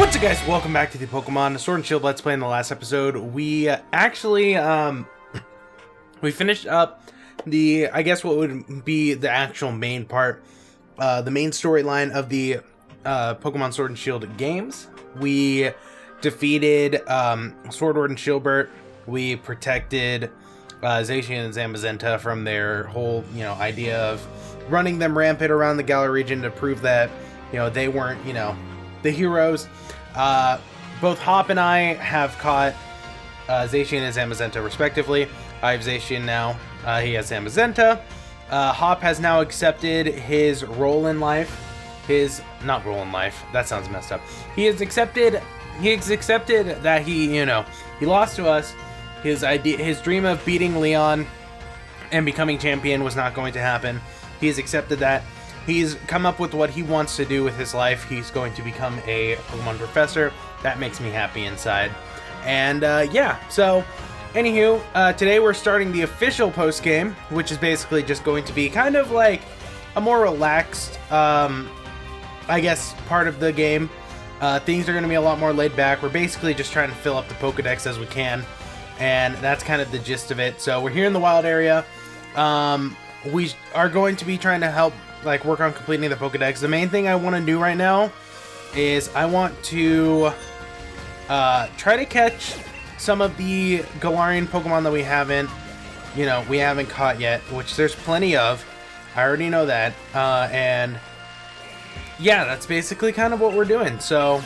What's up, guys? Welcome back to the Pokemon Sword and Shield Let's Play. In the last episode, we actually we finished up the, I guess what would be the actual main part, the main storyline of the Pokemon Sword and Shield games. We defeated Swordward and Shieldbert. We protected Zacian and Zamazenta from their whole, idea of running them rampant around the Galar region to prove that, they weren't, the heroes. Both Hop and I have caught Zacian and Zamazenta respectively. I have Zacian now. He has Zamazenta. Hop has now accepted his role in life. Not role in life. That sounds messed up. He has accepted that he lost to us. His dream of beating Leon and becoming champion was not going to happen. He has accepted that. He's come up with what he wants to do with his life. He's going to become a Pokemon professor. That makes me happy inside. And yeah, so anywho, today we're starting the official post game, which is basically just going to be kind of like a more relaxed, I guess, part of the game. Things are going to be a lot more laid back. We're basically just trying to fill up the Pokedex as we can, and that's kind of the gist of it. So we're here in the wild area. We are going to be trying to help work on completing the Pokedex. The main thing I want to do right now is I want to try to catch some of the Galarian Pokemon that we haven't caught yet, which there's plenty of. I already know that. And yeah, that's basically kind of what we're doing. So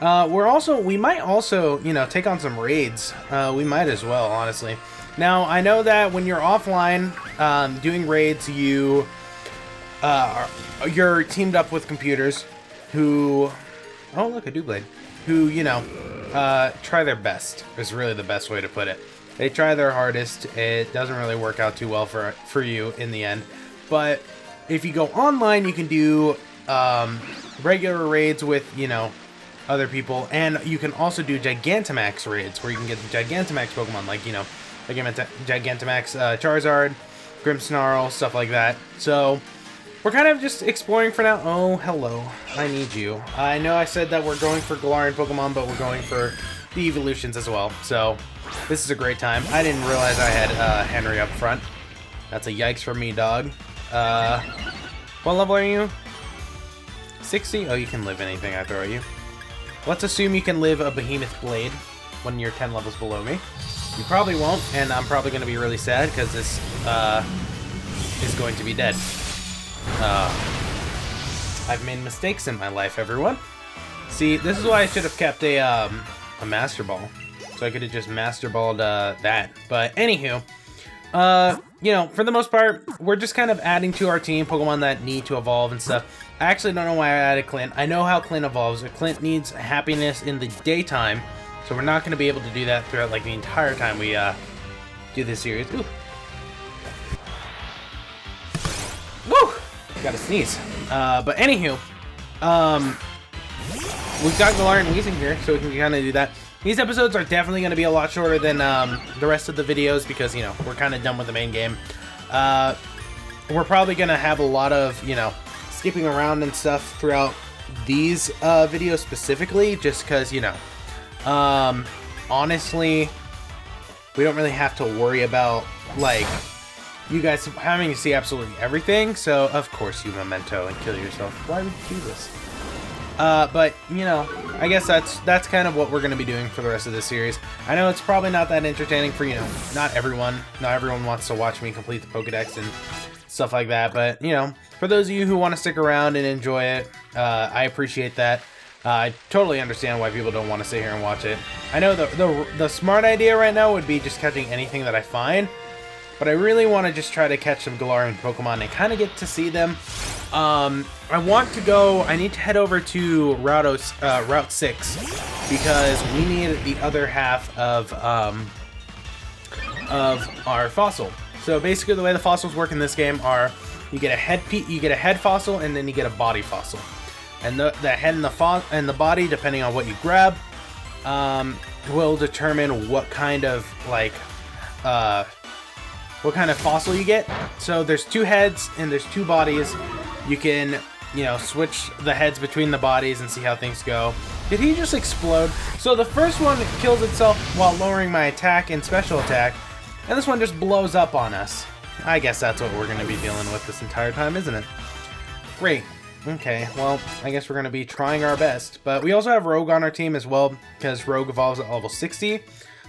we might also, take on some raids. We might as well, honestly. Now, I know that when you're offline doing raids, you're teamed up with computers who, oh look, a Doublade, who, try their best, is really the best way to put it. They try their hardest. It doesn't really work out too well for you in the end. But if you go online, you can do regular raids with, other people, and you can also do Gigantamax raids, where you can get the Gigantamax Pokemon, like Gigantamax Charizard, Grimmsnarl, stuff like that. So we're kind of just exploring for now. Oh, hello. I need you. I know I said that we're going for Galarian Pokemon, but we're going for the evolutions as well. So this is a great time. I didn't realize I had Henry up front. That's a yikes for me, dog. What level are you? 60? Oh, you can live anything I throw at you. Let's assume you can live a Behemoth Blade when you're 10 levels below me. You probably won't, and I'm probably going to be really sad because this is going to be dead. I've made mistakes in my life, everyone. See, this is why I should have kept a Master Ball. So I could have just Master Balled that. But anywho, for the most part, we're just kind of adding to our team Pokemon that need to evolve and stuff. I actually don't know why I added Clint. I know how Clint evolves. Clint needs happiness in the daytime, so we're not going to be able to do that throughout the entire time we do this series. Ooh. Woo! Gotta sneeze. But anywho, we've got Galarian Weezing here, so we can kind of do that. These episodes are definitely going to be a lot shorter than the rest of the videos because, we're kind of done with the main game. We're probably going to have a lot of, skipping around and stuff throughout these videos specifically, just because, honestly, we don't really have to worry about, you guys having to see absolutely everything. So, of course, you memento and kill yourself. Why would you do this? But, I guess that's kind of what we're going to be doing for the rest of this series. I know it's probably not that entertaining for, not everyone. Not everyone wants to watch me complete the Pokedex and stuff like that. But, for those of you who want to stick around and enjoy it, I appreciate that. I totally understand why people don't want to sit here and watch it. I know the smart idea right now would be just catching anything that I find. But I really want to just try to catch some Galarian Pokemon and kind of get to see them. I need to head over to Route 6 because we need the other half of our fossil. So basically the way the fossils work in this game are you get a head fossil and then you get a body fossil. And the head and the body, depending on what you grab, will determine what kind of fossil you get. So there's 2 heads and there's 2 bodies. You can, switch the heads between the bodies and see how things go. Did he just explode? So the first one kills itself while lowering my attack and special attack, and this one just blows up on us. I guess that's what we're going to be dealing with this entire time, isn't it? Great. Okay, well, I guess we're going to be trying our best. But we also have Rogue on our team as well, because Rogue evolves at level 60.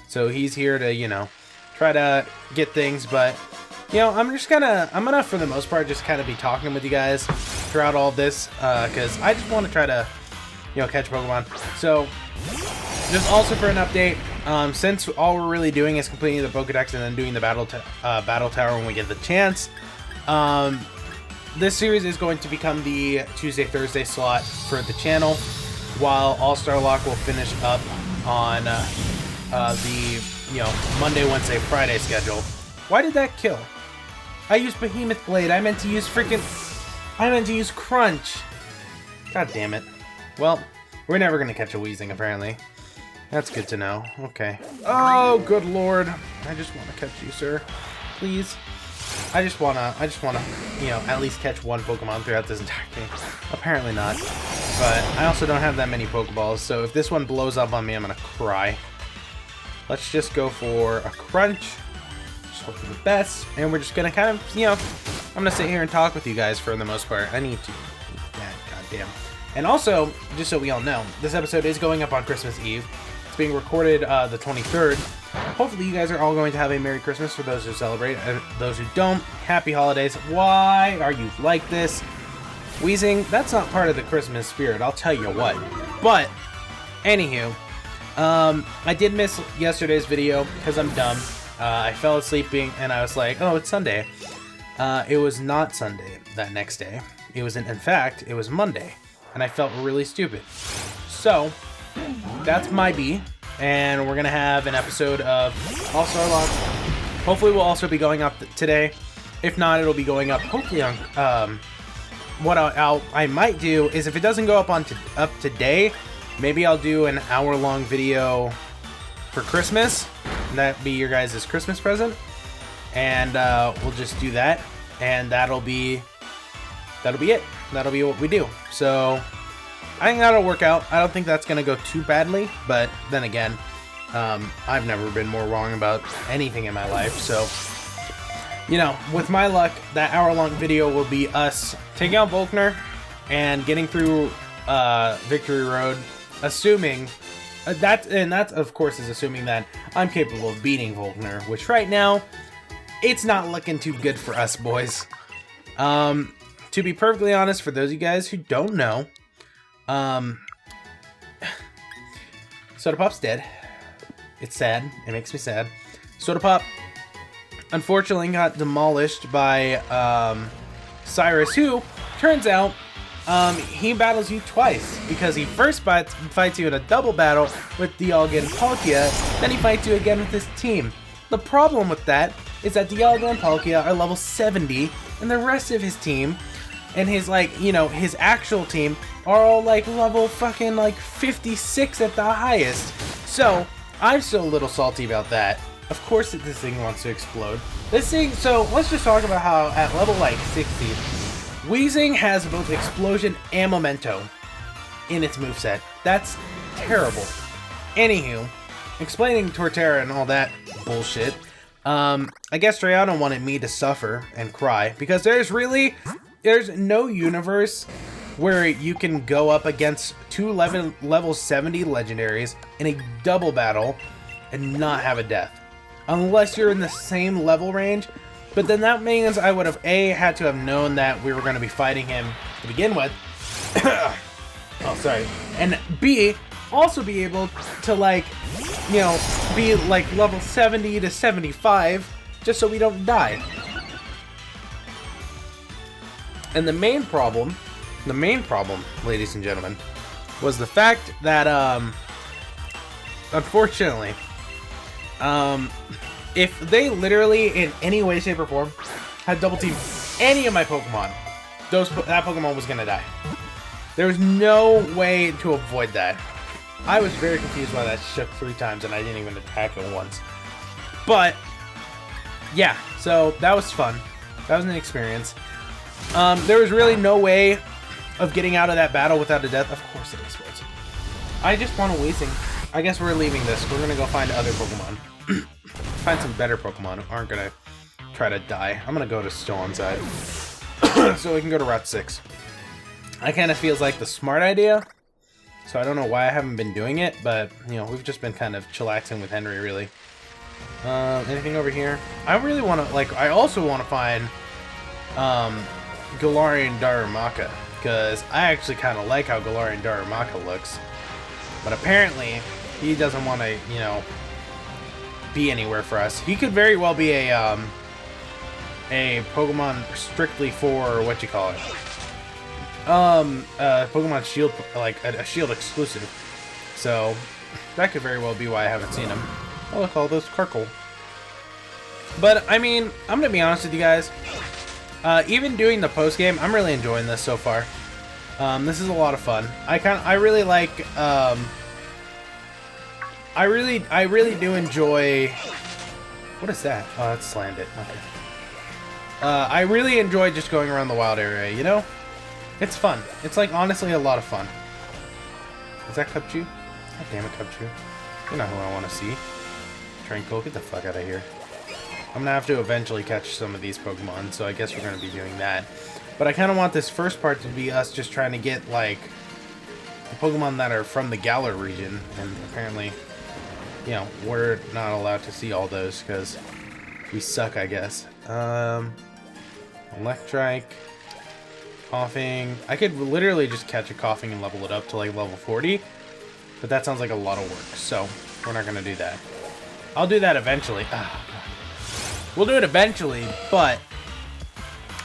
So he's here to, you know, try to get things. But, you know, I'm gonna, for the most part, just kind of be talking with you guys throughout all this. Because I just want to try to, you know, catch Pokemon. So, just also for an update, since all we're really doing is completing the Pokedex and then doing the battle tower when we get the chance, this series is going to become the Tuesday-Thursday slot for the channel, while All-Star Lock will finish up on the, you know, Monday, Wednesday, Friday schedule. Why did that kill? I used Behemoth Blade. I meant to use Crunch. God damn it. Well, we're never gonna catch a Weezing, apparently. That's good to know. Okay. Oh, good lord. I just want to catch you, sir. Please. I just wanna, you know, at least catch one Pokemon throughout this entire game. Apparently not. But I also don't have that many Pokeballs, so if this one blows up on me, I'm gonna cry. Let's just go for a Crunch. Just hope for the best. And we're just gonna kind of, you know, I'm gonna sit here and talk with you guys for the most part. I need to. Yeah, goddamn. And also, just so we all know, this episode is going up on Christmas Eve. It's being recorded the 23rd. Hopefully you guys are all going to have a Merry Christmas for those who celebrate. Those who don't, Happy Holidays. Why are you like this? Weezing, that's not part of the Christmas spirit, I'll tell you what. But, anywho, I did miss yesterday's video because I'm dumb. I fell asleep and I was like, oh, it's Sunday. It was not Sunday that next day. It was, in fact, it was Monday. And I felt really stupid. So, that's my B. And we're going to have an episode of All-Star Lock. Hopefully we'll also be going up today. If not, it'll be going up hopefully on... what I might do is if it doesn't go up today, maybe I'll do an hour-long video for Christmas. That'd be your guys' Christmas present. And we'll just do that. And that'll be it. That'll be what we do. So... I think that'll work out. I don't think that's going to go too badly, but then again, I've never been more wrong about anything in my life, so, you know, with my luck, that hour-long video will be us taking out Volkner and getting through Victory Road, assuming, that of course is assuming that I'm capable of beating Volkner, which right now, it's not looking too good for us, boys. To be perfectly honest, for those of you guys who don't know, Soda Pop's dead. It's sad. It makes me sad. Soda Pop, unfortunately, got demolished by Cyrus, who, turns out, he battles you twice. Because he first fights you in a double battle with Dialga and Palkia, then he fights you again with his team. The problem with that is that Dialga and Palkia are level 70, and the rest of his team, and his, like, you know, his actual team, are all, like, level fucking, like, 56 at the highest. So, I'm still a little salty about that. Of course this thing wants to explode. This thing, so, let's just talk about how, at level, like, 60, Weezing has both Explosion and Memento in its moveset. That's terrible. Anywho, explaining Torterra and all that bullshit, I guess Triana wanted me to suffer and cry, because there's no universe where you can go up against two level 70 legendaries in a double battle and not have a death. Unless you're in the same level range, but then that means I would have A, had to have known that we were going to be fighting him to begin with. Oh, sorry. And B, also be able to, like, you know, be like level 70 to 75 just so we don't die. And the main problem, ladies and gentlemen, was the fact that, unfortunately, if they literally, in any way, shape, or form, had double teamed any of my Pokemon, that Pokemon was gonna die. There was no way to avoid that. I was very confused why that shook 3 times and I didn't even attack it once. But, yeah, so that was fun. That was an experience. There was really no way of getting out of that battle without a death. Of course it explodes. I just want a Weezing. I guess we're leaving this. We're gonna go find other Pokemon. Find some better Pokemon who aren't gonna try to die. I'm gonna go to Stolen Side. So we can go to Route 6. I kind of feels like the smart idea. So I don't know why I haven't been doing it, but, you know, we've just been kind of chillaxing with Henry, really. Anything over here? I really want to, like, I also want to find, Galarian Darumaka, because I actually kind of like how Galarian Darumaka looks. But apparently, he doesn't want to, you know, be anywhere for us. He could very well be a Pokemon strictly for, what you call it? Pokemon Shield, like, a Shield exclusive. So, that could very well be why I haven't seen him. Oh, look, all those Karkle. But, I mean, I'm gonna be honest with you guys. Even doing the post-game, I'm really enjoying this so far. This is a lot of fun. I really like, I really do enjoy... What is that? Oh, that's slammed it. Okay. I really enjoy just going around the wild area, you know? It's fun. It's, like, honestly a lot of fun. Is that Cubchoo? God damn it, Cubchoo. You're not who I want to see. Tranquil, get the fuck out of here. I'm gonna have to eventually catch some of these Pokemon, so I guess we're gonna be doing that. But I kind of want this first part to be us just trying to get, like, the Pokemon that are from the Galar region, and apparently, you know, we're not allowed to see all those, because we suck, I guess. Electrike, Coughing. I could literally just catch a Coughing and level it up to, like, level 40, but that sounds like a lot of work, so we're not gonna do that. I'll do that eventually. We'll do it eventually, but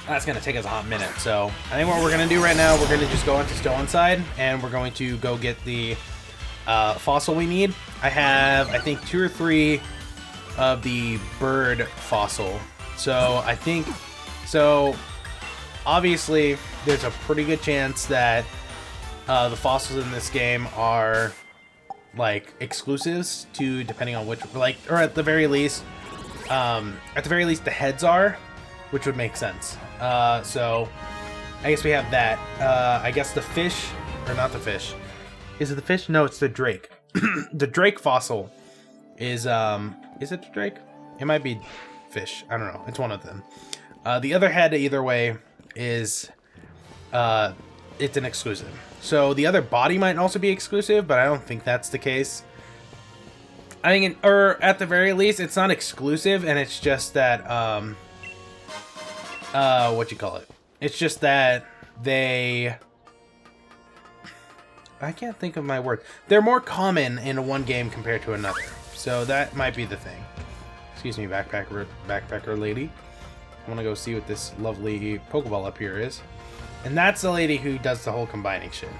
that's going to take us a hot minute. So I think what we're going to do right now, we're going to just go into Stolen Side, and we're going to go get the fossil we need. I have, I think, 2 or 3 of the bird fossil. So I think, so obviously there's a pretty good chance that the fossils in this game are, like, exclusives to, depending on which, like, or at the very least, the heads are, which would make sense. So I guess we have that. I guess the fish, or not the fish. Is it the fish? No, it's the drake. The drake fossil is it the drake? It might be fish. I don't know. It's one of them. The other head, either way, is, it's an exclusive. So the other body might also be exclusive, but I don't think that's the case. I think, or at the very least, it's not exclusive, and it's just that, what you call it? It's just that they, I can't think of my word. They're more common in one game compared to another. So that might be the thing. Excuse me, backpacker lady. I want to go see what this lovely Pokeball up here is. And that's the lady who does the whole combining shit.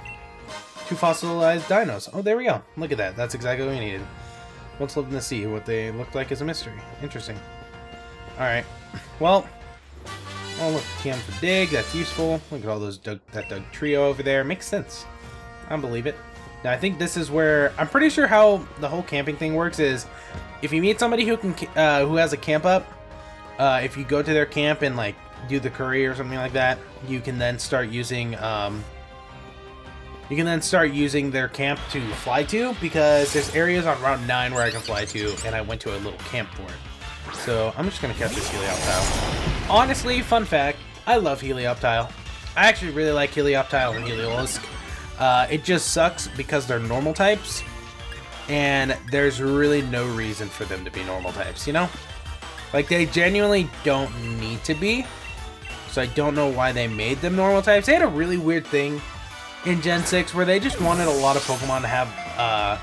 2 fossilized dinos. Oh, there we go. Look at that. That's exactly what we needed. Once lived in the sea. What they looked like is a mystery. Interesting. Alright. Well. Oh, look. TM for dig. That's useful. Look at all those that Doug trio over there. Makes sense. I believe it. Now, I think this is where... I'm pretty sure how the whole camping thing works is... If you meet somebody who can, who has a camp up... if you go to their camp and, like, do the curry or something like that... You can then start using... You can then start using their camp to fly to, because there's areas on Route 9 where I can fly to, and I went to a little camp for it. So I'm just going to catch this Helioptile. Honestly, fun fact, I love Helioptile. I actually really like Helioptile and Heliolisk. It just sucks because they're normal types, and there's really no reason for them to be normal types, you know? Like, they genuinely don't need to be, so I don't know why they made them normal types. They had a really weird thing in Gen 6 where they just wanted a lot of Pokemon to have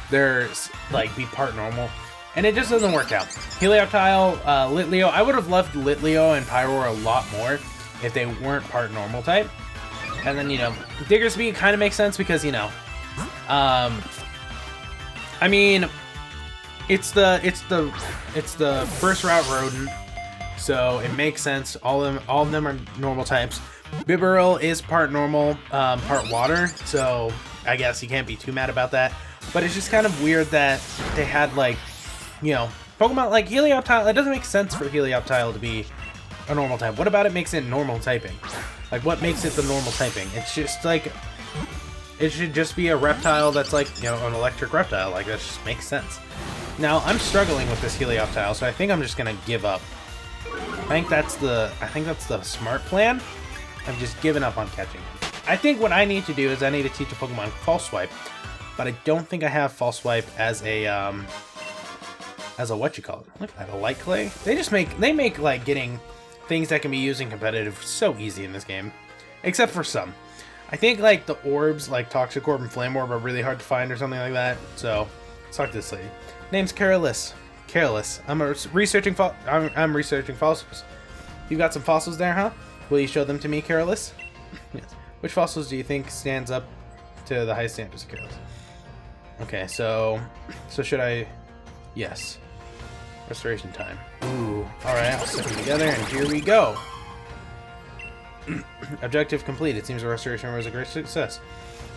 their, like, be part normal, and it just doesn't work out. Helioptile, Litleo, I would have loved Litleo and Pyroar a lot more if they weren't part normal type. And then, you know, Diggersby kind of makes sense because, you know, I mean, it's the first route rodent, so it makes sense. All of them are normal types. Bibarel is part normal, part water, so I guess you can't be too mad about that. But it's just kind of weird that they had, like, you know, Pokemon like Helioptile. It doesn't make sense for Helioptile to be a normal type. What about it makes it normal typing? Like, what makes it the normal typing? It's just like, It should just be a reptile that's like, you know, an electric reptile. Like, that just makes sense. Now, I'm struggling with this Helioptile, so I think I'm just gonna give up. I think that's the smart plan. I've just given up on catching him. I think what I need to do is I need to teach a Pokemon False Swipe, but I don't think I have False Swipe as a what you call it? Look at that, a Light Clay. They make like getting things that can be used in competitive so easy in this game, except for some. I think like the orbs, like Toxic Orb and Flame Orb, are really hard to find or something like that. So let's talk to this lady. Name's Careless. Careless. I'm researching fossils. You got some fossils there, huh? Will you show them to me, Careless? Yes. Which fossils do you think stands up to the high standards of Careless? Okay, so should I? Yes. Restoration time. Ooh. All right, I'll stick them together, and here we go. Objective complete. It seems the restoration was a great success.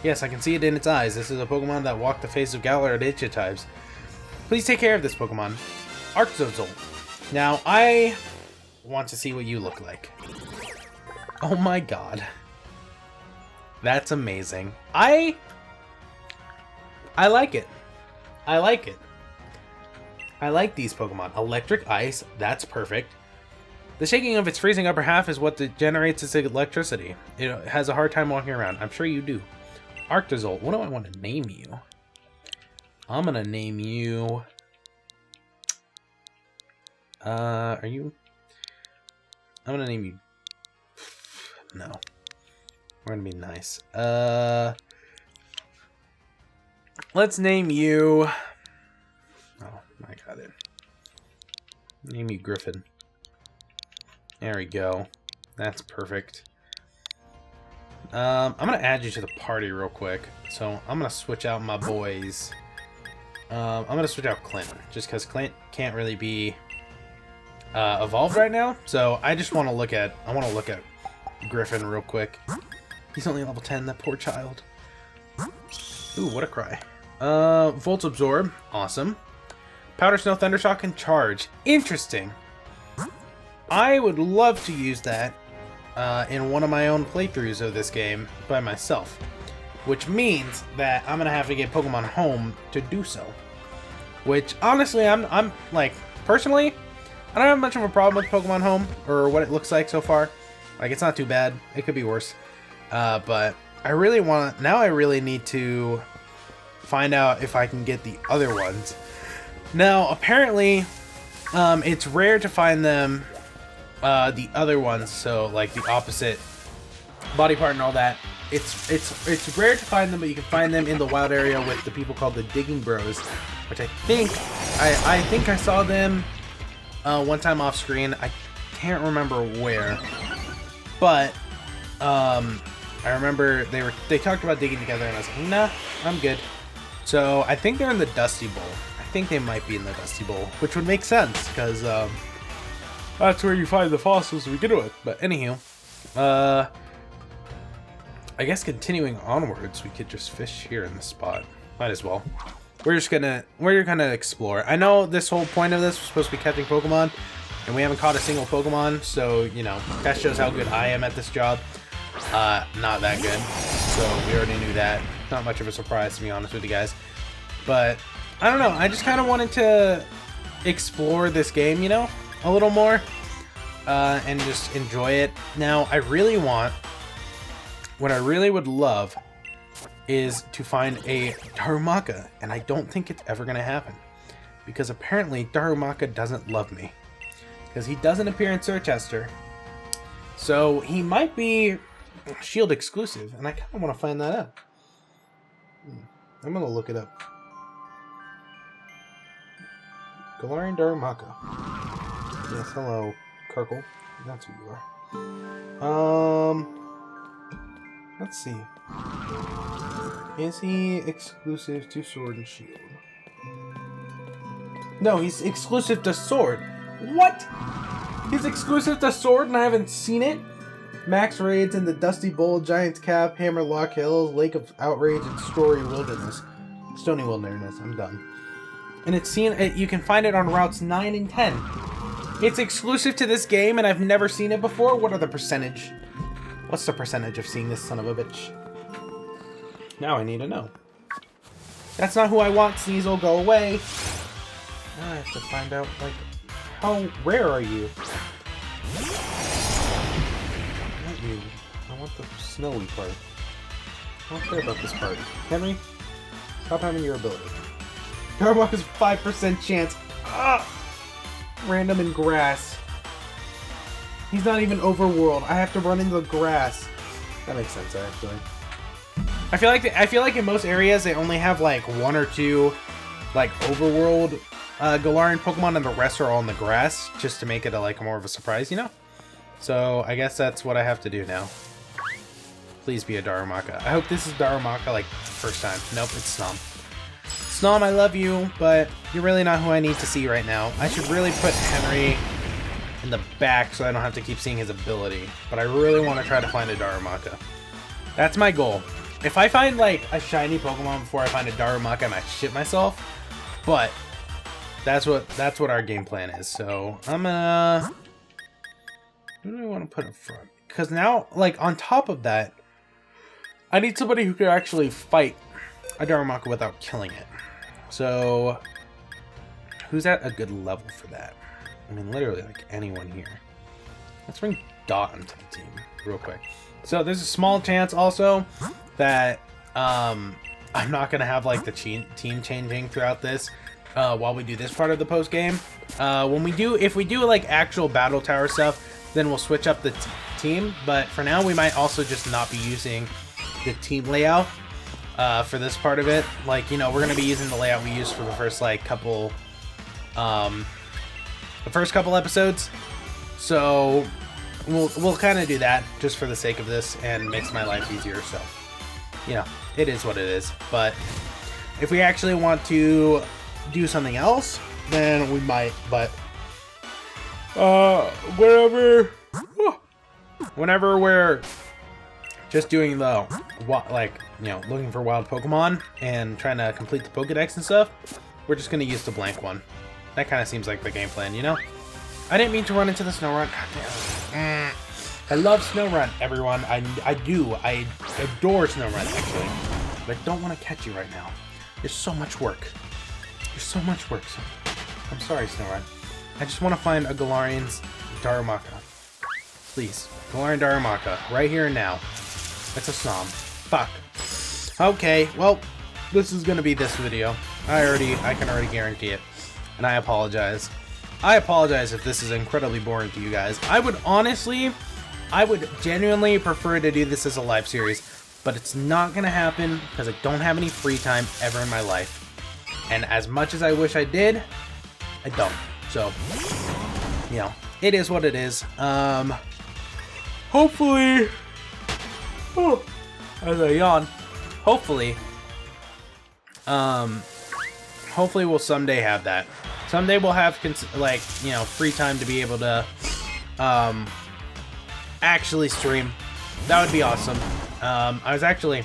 Yes, I can see it in its eyes. This is a Pokemon that walked the face of Galar at Icha types. Please take care of this Pokemon. Arctozolt. Now, I want to see what you look like. Oh my god. That's amazing. I like it. I like it. I like these Pokemon. Electric Ice, that's perfect. The shaking of its freezing upper half is what generates its electricity. It has a hard time walking around. I'm sure you do. Arctozolt, what do I want to name you? I'm gonna name you... I'm gonna name you... No. We're gonna be nice. Let's name you... Oh, I got it. Name you Griffin. There we go. That's perfect. I'm gonna add you to the party real quick. So I'm gonna switch out my boys. I'm gonna switch out Clint, just because Clint can't really be evolved right now. So I just want to look at Griffin real quick. He's only level 10. That poor child. Ooh, what a cry. Volt Absorb, awesome. Powder Snow, Thundershock, and Charge. Interesting. I would love to use that in one of my own playthroughs of this game by myself, which means that I'm gonna have to get Pokemon Home to do so. Which honestly, I'm like, personally, I don't have much of a problem with Pokemon Home or what it looks like so far. Like, it's not too bad. It could be worse, but I really want. Now I really need to find out if I can get the other ones. Now, apparently, it's rare to find them. The other ones, so like the opposite body part and all that, it's rare to find them, but you can find them in the wild area with the people called the Digging Bros, which I think I saw them one time off screen. I can't remember where, but I remember they talked about digging together, and I was like, nah, I'm good. So I think they're in the Dusty Bowl. I think they might be in the Dusty Bowl, which would make sense because that's where you find the fossils to begin with. But anywho, I guess continuing onwards, we could just fish here in this spot. Might as well. We're gonna explore. I know this whole point of this was supposed to be catching Pokemon, and we haven't caught a single Pokemon, so you know that shows how good I am at this job. Not that good. So we already knew that. Not much of a surprise, to be honest with you guys. But I don't know. I just kind of wanted to explore this game, you know, a little more, and just enjoy it. Now, I really want, what I really would love is to find a Darumaka, and I don't think it's ever going to happen, because apparently Darumaka doesn't love me, because he doesn't appear in Searchester, so he might be Shield exclusive, and I kind of want to find that out. I'm going to look it up. Galarian Darumaka. Yes, hello, Kirkle. That's who you are. Let's see. Is he exclusive to Sword and Shield? No, he's exclusive to Sword. What? He's exclusive to Sword and I haven't seen it? Max raids in the Dusty Bowl, Giant's Cap, Hammerlock Hills, Lake of Outrage, and Stony Wilderness. I'm done. And it's seen. You can find it on routes 9 and 10. It's exclusive to this game, and I've never seen it before. What are the percentage? What's the percentage of seeing this son of a bitch? Now I need to know. That's not who I want, Sneasel. Go away. Now I have to find out, like, how rare are you? Not you. I want the snowy part. I don't care about this part. Henry, stop having your ability. Darumaka's 5% chance. Ah! Random in grass. He's not even overworld. I have to run into the grass. That makes sense, actually. I feel like in most areas they only have like 1 or 2 like overworld Galarian Pokemon, and the rest are all in the grass, just to make it like more of a surprise, you know? So I guess that's what I have to do now. Please be a Darumaka. I hope this is Darumaka like first time. Nope, it's Snom. Snom, I love you, but you're really not who I need to see right now. I should really put Henry in the back so I don't have to keep seeing his ability. But I really want to try to find a Darumaka. That's my goal. If I find like a shiny Pokemon before I find a Darumaka, I might shit myself. But that's what our game plan is. So I'm gonna... Who do I want to put in front? Because now, like, on top of that, I need somebody who could actually fight a Darumaka without killing it. So, who's at a good level for that? I mean, literally, like, anyone here. Let's bring Dot into the team real quick. So, there's a small chance, also, that I'm not going to have, like, the team changing throughout this while we do this part of the post-game. If we do, like, actual Battle Tower stuff, then we'll switch up the team. But for now, we might also just not be using the team layout for this part of it. Like, you know, we're gonna be using the layout we used for the first like couple episodes. So we'll kind of do that just for the sake of this and makes my life easier. So, you know, it is what it is. But if we actually want to do something else, then we might. But whenever we're just doing the, like, you know, looking for wild Pokemon and trying to complete the Pokedex and stuff, we're just going to use the blank one. That kind of seems like the game plan, you know? I didn't mean to run into the Snorunt. I love Snorunt, everyone. I do. I adore Snorunt, actually. But I don't want to catch you right now. There's so much work. There's so much work. I'm sorry, Snorunt. I just want to find a Galarian's Darumaka. Please. Galarian Darumaka. Right here and now. It's a Snom. Fuck. Okay, well, this is gonna be this video. I can already guarantee it. And I apologize. I apologize if this is incredibly boring to you guys. I would genuinely prefer to do this as a live series, but it's not gonna happen because I don't have any free time ever in my life. And as much as I wish I did, I don't. So, you know, it is what it is. Hopefully, as I yawn, hopefully we'll someday have that. Someday we'll have, like, you know, free time to be able to, actually stream. That would be awesome. I've been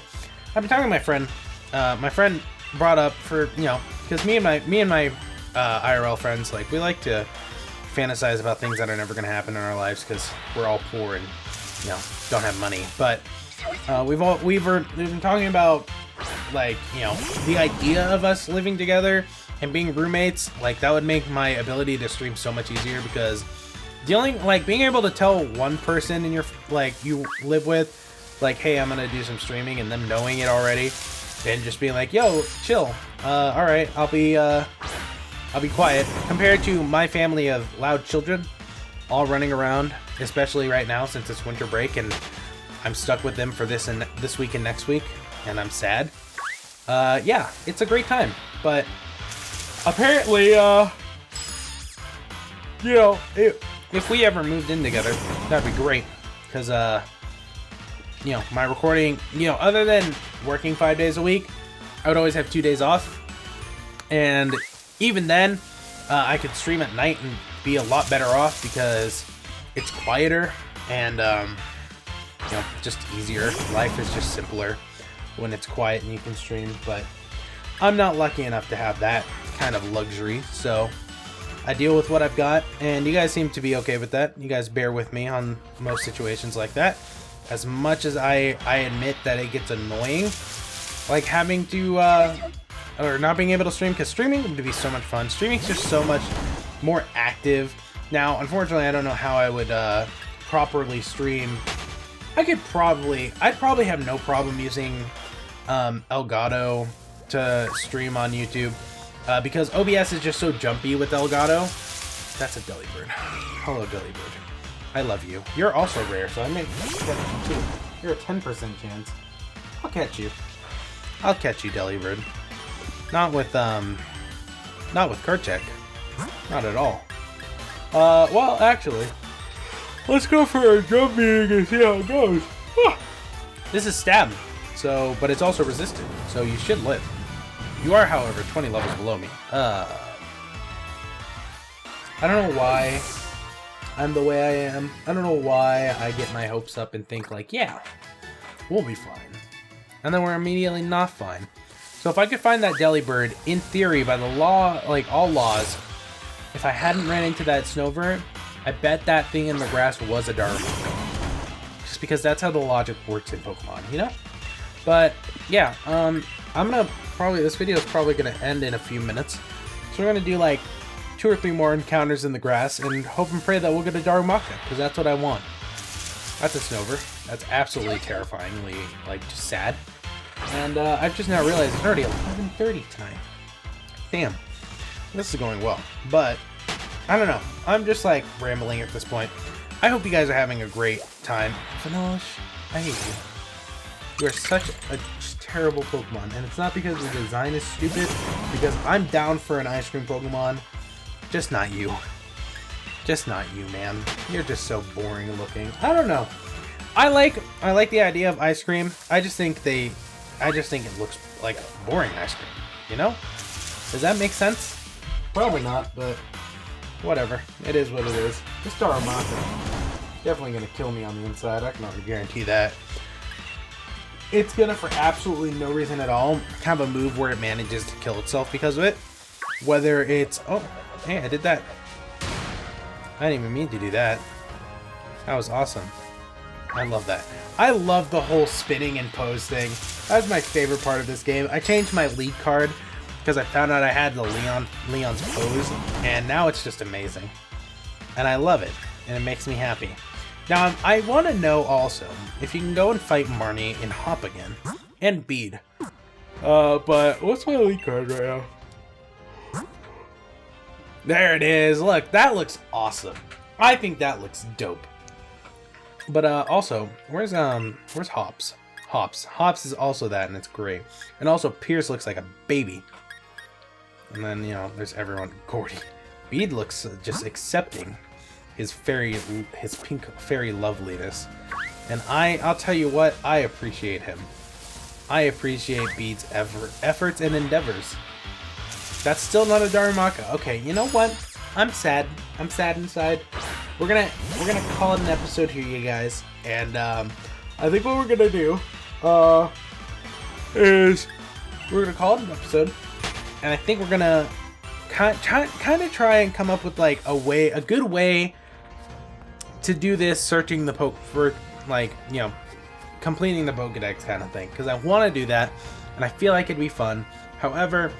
talking to my friend. My friend brought up for, you know, because me and my IRL friends, like, we like to fantasize about things that are never going to happen in our lives because we're all poor and, you know, don't have money. But we've been talking about, like, you know, the idea of us living together and being roommates. Like, that would make my ability to stream so much easier, because being able to tell one person in your, like, you live with, like, hey, I'm gonna do some streaming, and them knowing it already, and just being like, yo, chill, all right, I'll be quiet, compared to my family of loud children all running around, especially right now since it's winter break and I'm stuck with them for this week and next week, and I'm sad. Yeah, it's a great time, but apparently, you know, if we ever moved in together, that'd be great, because, you know, my recording, you know, other than working 5 days a week, I would always have 2 days off, and even then, I could stream at night and be a lot better off because it's quieter and, you know, just easier. Life is just simpler when it's quiet and you can stream, but I'm not lucky enough to have that kind of luxury, so I deal with what I've got, and you guys seem to be okay with that. You guys bear with me on most situations like that. As much as I admit that it gets annoying, like having to, or not being able to stream, because streaming would be so much fun. Streaming's just so much more active. Now, unfortunately, I don't know how I would properly stream. I'd probably have no problem using Elgato to stream on YouTube, because OBS is just so jumpy with Elgato. That's a Delibird. Hello, Delibird. I love you. You're also rare, so I may catch you too. You're a 10% chance. I'll catch you. I'll catch you, Delibird. Not with Kerchak. Not at all. Well, actually, let's go for a jump meeting and see how it goes. This is stab, so, but it's also resistant, so you should live. You are, however, 20 levels below me. I don't know why I'm the way I am. I don't know why I get my hopes up and think like, yeah, we'll be fine. And then we're immediately not fine. So if I could find that Delibird, in theory, by the law, like all laws, if I hadn't ran into that Snover, I bet that thing in the grass was a Darumaka. Just because that's how the logic works in Pokemon, you know? But, yeah, I'm gonna probably, this video is probably gonna end in a few minutes. So we're gonna do like 2 or 3 more encounters in the grass and hope and pray that we'll get a Darumaka, because that's what I want. That's a Snover. That's absolutely terrifyingly, like, just sad. And I've just now realized it's already 11:30 tonight. Damn. This is going well. But, I don't know. I'm just, like, rambling at this point. I hope you guys are having a great time. Finosh, I hate you. You are such a terrible Pokemon. And it's not because the design is stupid. Because I'm down for an ice cream Pokemon. Just not you. Just not you, man. You're just so boring looking. I don't know. I like the idea of ice cream. I just think it looks like boring ice cream. You know? Does that make sense? Probably not, but whatever. It is what it is. This Darumaka definitely gonna kill me on the inside. I can already guarantee that. It's gonna, for absolutely no reason at all, have a move where it manages to kill itself because of it. Whether it's... Oh, hey, I did that. I didn't even mean to do that. That was awesome. I love that. I love the whole spinning and pose thing. That's my favorite part of this game. I changed my lead card because I found out I had the Leon's pose, and now it's just amazing. And I love it, and it makes me happy. Now, I want to know also if you can go and fight Marnie in Hop again, and Bead. But what's my lead card right now? There it is. Look, that looks awesome. I think that looks dope. But also, where's Hops? Hops is also that, and it's great. And also, Pierce looks like a baby. And then, you know, there's everyone. Gordy. Bead looks just accepting his pink fairy loveliness. And I'll tell you what, I appreciate him. I appreciate Bead's efforts and endeavors. That's still not a Darumaka. Okay, you know what? I'm sad. I'm sad inside. We're gonna call it an episode here, you guys. And I think what we're gonna do is we're gonna call it an episode. And I think we're gonna kind of try and come up with like a good way to do this, searching the completing the Pokedex kind of thing. Because I want to do that, and I feel like it'd be fun. However,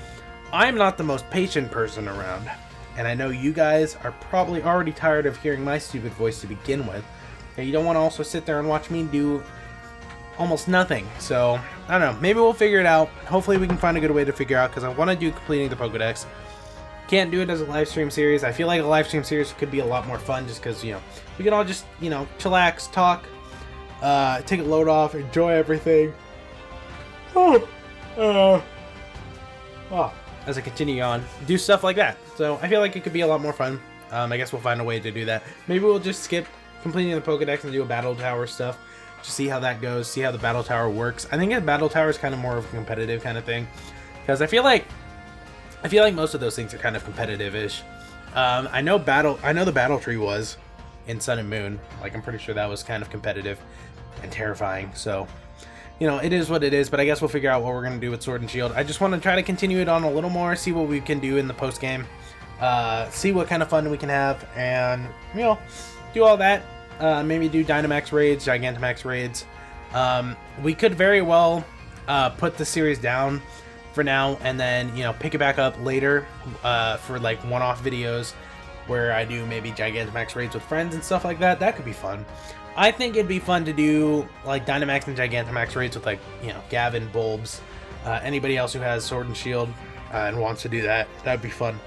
I'm not the most patient person around. And I know you guys are probably already tired of hearing my stupid voice to begin with. And you don't want to also sit there and watch me do almost nothing. So, I don't know. Maybe we'll figure it out. Hopefully we can find a good way to figure out, because I want to do completing the Pokedex. Can't do it as a live stream series. I feel like a live stream series could be a lot more fun just because, you know, we can all just, you know, chillax, talk, take a load off, enjoy everything. As I continue on, do stuff like that. So I feel like it could be a lot more fun. I guess we'll find a way to do that. Maybe we'll just skip completing the Pokedex and do a Battle Tower stuff. Just see how that goes, see how the Battle Tower works. I think a Battle Tower is kind of more of a competitive kind of thing. Because I feel like most of those things are kind of competitive-ish. I know the Battle Tree was in Sun and Moon. Like, I'm pretty sure that was kind of competitive and terrifying. So, you know, it is what it is, but I guess we'll figure out what we're going to do with Sword and Shield. I just want to try to continue it on a little more, see what we can do in the post-game, see what kind of fun we can have, and, you know, do all that. Maybe do Dynamax raids, Gigantamax raids. We could very well put the series down for now, and then, you know, pick it back up later for like one-off videos where I do maybe Gigantamax raids with friends and stuff like that. That could be fun. I think it'd be fun to do like Dynamax and Gigantamax raids with, like, you know, Gavin, Bulbs, anybody else who has Sword and Shield and wants to do that. That'd be fun.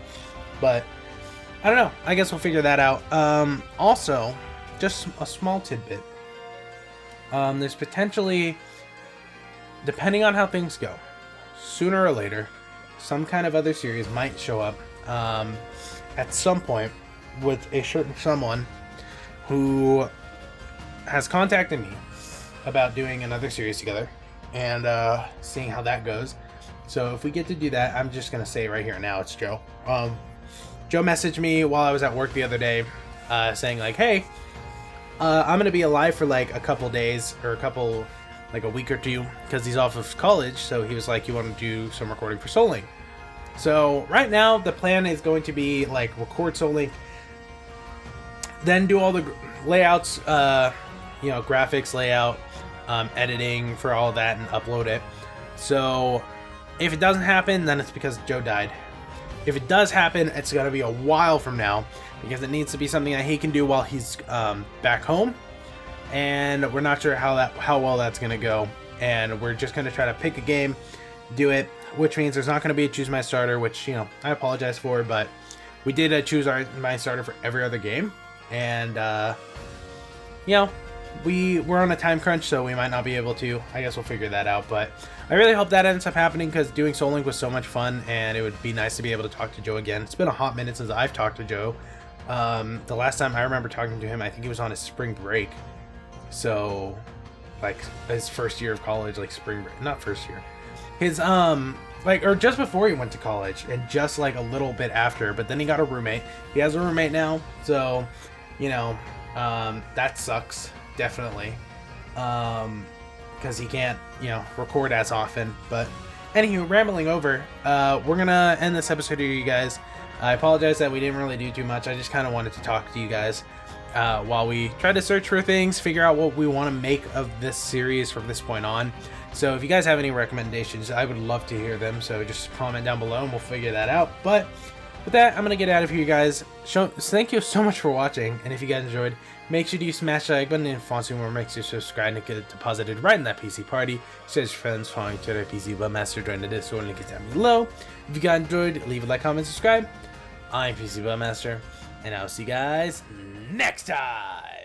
But I don't know. I guess we'll figure that out. Also, just a small tidbit. There's potentially, depending on how things go, sooner or later, some kind of other series might show up at some point with a certain someone who has contacted me about doing another series together and seeing how that goes. So if we get to do that, I'm just going to say right here now, it's Joe. Joe messaged me while I was at work the other day saying like, hey, I'm going to be alive for like a couple days or like a week or two because he's off of college. So he was like, you want to do some recording for Soul Link? So right now the plan is going to be like record Soul Link, then do all the layouts, you know, graphics, layout, editing for all that and upload it. So if it doesn't happen, then it's because Joe died. If it does happen, it's going to be a while from now because it needs to be something that he can do while he's back home. And we're not sure how well that's going to go. And we're just going to try to pick a game, do it, which means there's not going to be a Choose My Starter, which, you know, I apologize for, but we did choose my starter for every other game. And, you know, we're on a time crunch, so we might not be able to. I guess we'll figure that out, but I really hope that ends up happening because doing Soul Link was so much fun, and it would be nice to be able to talk to Joe again. It's been a hot minute since I've talked to Joe. The last time I remember talking to him, I think he was on his spring break. So, like, his first year of college, like spring break, not first year. His, like, or just before he went to college, and just like a little bit after, but then he got a roommate. He has a roommate now, so, you know, that sucks. Definitely, because he can't, you know, record as often. But anywho, rambling over, we're gonna end this episode here, you guys. I apologize that we didn't really do too much. I just kind of wanted to talk to you guys while we try to search for things, figure out what we want to make of this series from this point on. So if you guys have any recommendations, I would love to hear them. So just comment down below and we'll figure that out. But with that, I'm gonna get out of here, you guys. Thank you so much for watching, and if you guys enjoyed, make sure to smash the like button, and if you want to see more, make sure to subscribe and get deposited right in that PC party. Share with your friends, following Twitter, PCBloodMaster, join the Discord, link is down below. If you guys enjoyed, leave a like, comment, subscribe. I'm PCBloodMaster, and I'll see you guys next time.